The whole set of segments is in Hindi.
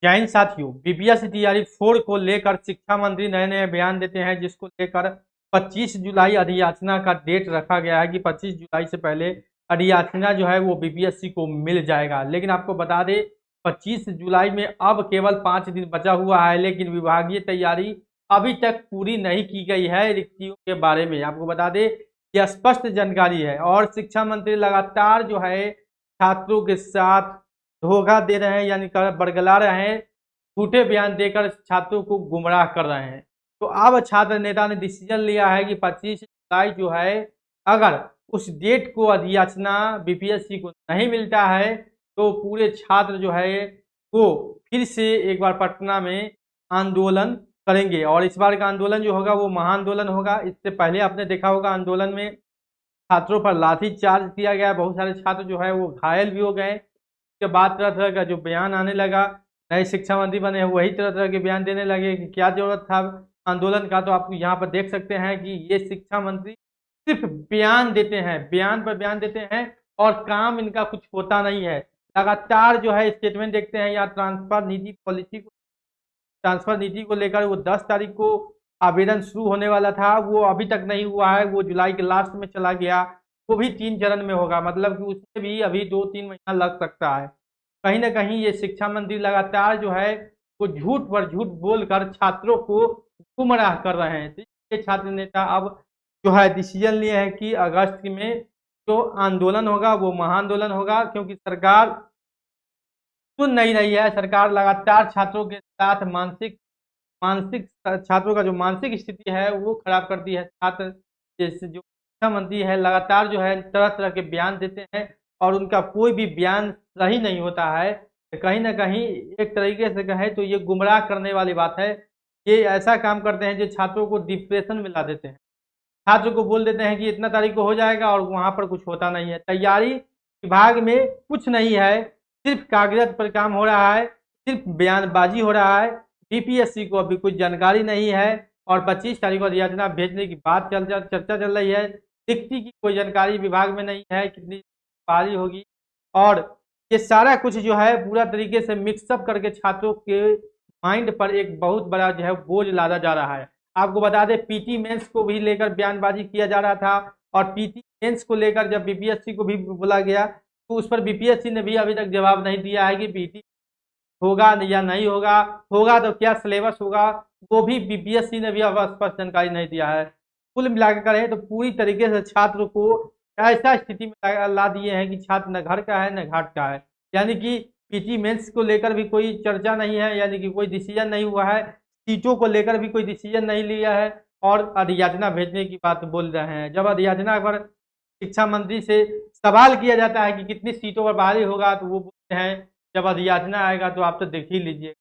जैन साथियों, बीपीएससी तैयारी 4 को लेकर शिक्षा मंत्री नए नए बयान देते हैं, जिसको लेकर 25 जुलाई अधियाचना का डेट रखा गया है कि 25 जुलाई से पहले अधियाचना जो है वो बीपीएससी को मिल जाएगा। लेकिन आपको बता दें 25 जुलाई में अब केवल 5 दिन बचा हुआ है, लेकिन विभागीय तैयारी अभी तक पूरी नहीं की गई है रिक्तियों के बारे में। आपको बता दें यह स्पष्ट जानकारी है और शिक्षा मंत्री लगातार जो है छात्रों के साथ धोखा दे रहे हैं, यानी बरगला रहे हैं, झूठे बयान देकर छात्रों को गुमराह कर रहे हैं। तो अब छात्र नेता ने डिसीजन लिया है कि 25 जुलाई जो है, अगर उस डेट को अधियाचना बीपीएससी को नहीं मिलता है तो पूरे छात्र जो है वो फिर से एक बार पटना में आंदोलन करेंगे। और इस बार का आंदोलन जो होगा वो महाआंदोलन होगा। इससे पहले आपने देखा होगा आंदोलन में छात्रों पर लाठीचार्ज किया गया, बहुत सारे छात्र जो है वो घायल भी हो गए। उसके बाद तरह तरह का जो बयान आने लगा, नए शिक्षा मंत्री बने हैं वही तरह तरह के बयान देने लगे कि क्या जरूरत था आंदोलन का। तो आप यहाँ पर देख सकते हैं कि ये शिक्षा मंत्री सिर्फ बयान देते हैं, बयान पर बयान देते हैं और काम इनका कुछ होता नहीं है। लगातार जो है स्टेटमेंट देखते हैं या ट्रांसफर नीति को लेकर वो 10 तारीख को आवेदन शुरू होने वाला था, वो अभी तक नहीं हुआ है, वो जुलाई के लास्ट में चला गया। वो भी 3 चरण में होगा, मतलब कि उसमें भी अभी 2-3 महीना लग सकता है। कहीं ना कहीं ये शिक्षा मंत्री लगातार जो है वो झूठ पर झूठ बोलकर छात्रों को गुमराह कर रहे हैं। तो ये छात्र नेता अब जो है डिसीजन लिए हैं कि अगस्त में जो आंदोलन होगा वो महाआंदोलन होगा, क्योंकि सरकार सुन नहीं रही है। सरकार लगातार छात्रों के साथ मानसिक मानसिक छात्रों का जो मानसिक स्थिति है वो खराब करती है। छात्र जैसे जो शिक्षा मंत्री है लगातार जो है तरह तरह के बयान देते हैं और उनका कोई भी बयान सही नहीं होता है। तो कहीं ना कहीं एक तरीके से कहे तो ये गुमराह करने वाली बात है। ये ऐसा काम करते हैं जो छात्रों को डिप्रेशन में ला देते हैं। छात्र को बोल देते हैं कि इतना तारीख को हो जाएगा और वहाँ पर कुछ होता नहीं है। तैयारी विभाग में कुछ नहीं है, सिर्फ कागज पर काम हो रहा है, सिर्फ बयानबाजी हो रहा है। बीपीएससी को अभी कुछ जानकारी नहीं है और 25 तारीख को अधियाचना भेजने की बात चर्चा चल रही है। रिक्ति की कोई जानकारी विभाग में नहीं है, कितनी बहाली होगी। और ये सारा कुछ जो है पूरा तरीके से मिक्सअप करके छात्रों के माइंड पर एक बहुत बड़ा जो है बोझ लादा जा रहा है। आपको बता दें पीटी मेंस को भी लेकर बयानबाजी किया जा रहा था और पीटी मेंस को लेकर जब बीपीएससी को भी बोला गया तो उस पर बीपीएससी ने भी अभी तक जवाब नहीं दिया है कि पीटी होगा या नहीं होगा, होगा तो क्या सिलेबस होगा, वो भी बीपीएससी ने भी अब स्पष्ट जानकारी नहीं दिया है। कुल मिलाकर करें तो पूरी तरीके से छात्र को ऐसा स्थिति में ला दिए हैं कि छात्र न घर का है न घाट का है। यानी कि पीटी मेंस को लेकर भी कोई चर्चा नहीं है, यानी कि कोई डिसीजन नहीं हुआ है। सीटों को लेकर भी कोई डिसीजन नहीं लिया है और अधियाचना भेजने की बात बोल रहे हैं। जब अधियाचना पर शिक्षा मंत्री से सवाल किया जाता है कि कितनी सीटों पर बहाली होगा तो वो बोलते हैं जब अधियाचना आएगा तो आप तो देख ही लीजिए।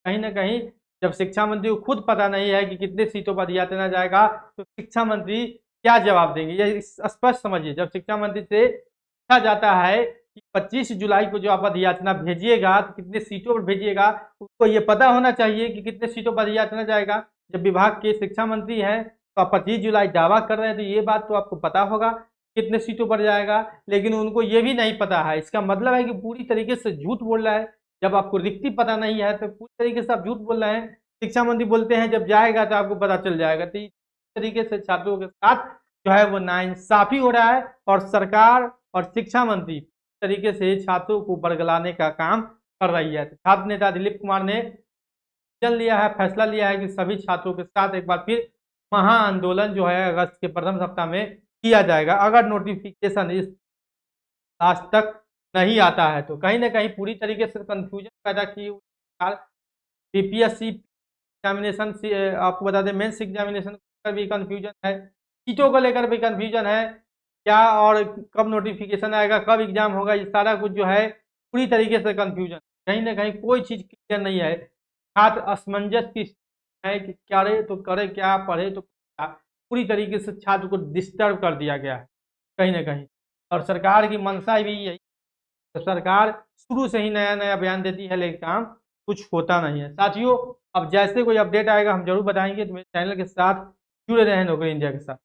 कहीं ना कहीं जब शिक्षा मंत्री को खुद पता नहीं है कि कितने सीटों पर अधियाचना जाएगा तो शिक्षा मंत्री क्या जवाब देंगे, ये स्पष्ट समझिए। जब शिक्षा मंत्री से पूछा जाता है कि 25 जुलाई को जो आप अधियाचना भेजिएगा तो कितने सीटों पर भेजिएगा, उसको ये पता होना चाहिए कि कितने सीटों पर अधियाचना जाएगा। जब विभाग के शिक्षा मंत्री हैं तो आप 25 जुलाई दावा कर रहे हैं तो ये बात तो आपको पता होगा कितने सीटों पर जाएगा, लेकिन उनको ये भी नहीं पता है। इसका मतलब है कि पूरी तरीके से झूठ बोल रहा है। जब आपको रिक्ति पता नहीं है तो पूरी तरीके से आप झूठ बोल रहे हैं। शिक्षा मंत्री बोलते हैं जब जाएगा तो आपको पता चल जाएगा। तो इस तरीके से छात्रों के साथ जो है वो नाइंसाफी हो रहा है और सरकार और शिक्षा मंत्री तरीके से छात्रों को बरगलाने का काम कर रही है। छात्र नेता दिलीप कुमार ने फैसला लिया है कि सभी छात्रों के साथ एक बार फिर महाआंदोलन जो है अगस्त के प्रथम सप्ताह में किया जाएगा, अगर नोटिफिकेशन इस लास्ट तक नहीं आता है तो। कहीं ना कहीं पूरी तरीके से कंफ्यूजन पैदा की बीपीएससी एग्जामिनेशन से आपको बता दें मेंस एग्जामिनेशन का भी कंफ्यूजन है, सीटों को लेकर भी कंफ्यूजन है, क्या और कब नोटिफिकेशन आएगा, कब एग्जाम होगा, ये सारा कुछ जो है पूरी तरीके से कंफ्यूजन। कहीं ना कहीं कोई चीज़ क्लियर नहीं है। छात्र असमंजस की है कि करे तो करे क्या, पढ़े तो क्या। पूरी तरीके से छात्र को डिस्टर्ब कर दिया गया है कहीं ना कहीं। और सरकार की मंशा भी यही, तो सरकार शुरू से ही नया नया बयान देती है लेकिन काम कुछ होता नहीं है। साथियों अब जैसे कोई अपडेट आएगा हम जरूर बताएंगे। तो मेरे चैनल के साथ जुड़े रहें नौकरी इंडिया के साथ।